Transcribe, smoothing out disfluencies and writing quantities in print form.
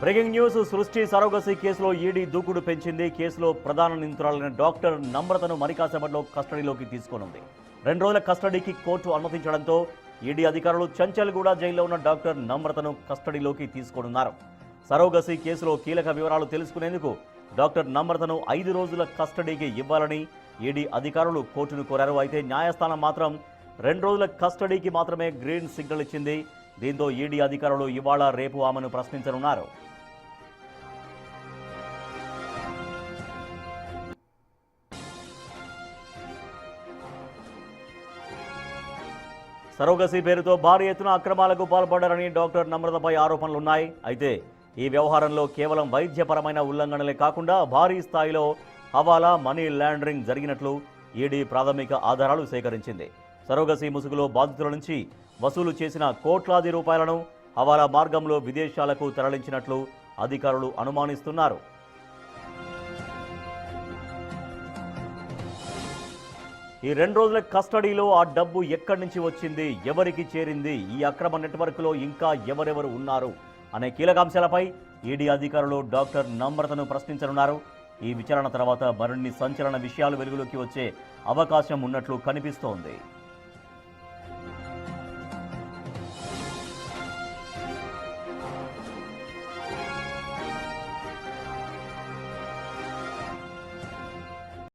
Breaking news. సృష్టి surrogacy కేసులో ED దూకుడు పెంచింది. కేసులో ప్రధాన నిందితురాలైన డాక్టర్ నమ్రతను మరికాసేపట్లో కస్టడీలోకి తీసుకోనుంది. 2 రోజుల కస్టడీకి కోర్టు అనుమతించడంతో ఈడీ అధికారులు చంచల్గూడ జైల్లో ఉన్న డాక్టర్ నమ్రతను కస్టడీలోకి తీసుకోనున్నారు. సరోగసి కేసులో కీలక వివరాలు తెలుసుకునేందుకు డాక్టర్ నమ్రతను 5 రోజుల కస్టడీకి ఇవ్వాలని ఈడీ అధికారులు కోర్టును కోరారు. అయితే న్యాయస్థానం మాత్రం 2 రోజుల కస్టడీకి మాత్రమే గ్రీన్ సిగ్నల్ ఇచ్చింది. దీంతో ఈడీ అధికారులు ఇవాళ రేపు ఆమెను ప్రశ్నించనున్నారు. సరోగసి పేరుతో భారీ ఎత్తున అక్రమాలకు పాల్పడ్డారని డాక్టర్ నమ్రతపై ఆరోపణలున్నాయి. అయితే ఈ వ్యవహారంలో కేవలం వైద్యపరమైన ఉల్లంఘనలే కాకుండా భారీ స్థాయిలో హవాలా, మనీ లాండరింగ్ జరిగినట్లు ఈడీ ప్రాథమిక ఆధారాలు సేకరించింది. సరోగసి ముసుగులో బాధితుల నుంచి వసూలు చేసిన కోట్లాది రూపాయలను హవాలా మార్గంలో విదేశాలకు తరలించినట్లు అధికారులు అనుమానిస్తున్నారు. ఈ 2 రోజుల కస్టడీలో ఆ డబ్బు ఎక్కడి నుంచి వచ్చింది, ఎవరికి చేరింది, ఈ అక్రమ నెట్వర్క్లో ఇంకా ఎవరెవరు ఉన్నారు అనే కీలక అంశాలపై ఈడీ అధికారులు డాక్టర్ నమ్రతను ప్రశ్నించనున్నారు. ఈ విచారణ తర్వాత మరిన్ని సంచలన విషయాలు వెలుగులోకి వచ్చే అవకాశం ఉన్నట్లు కనిపిస్తోంది.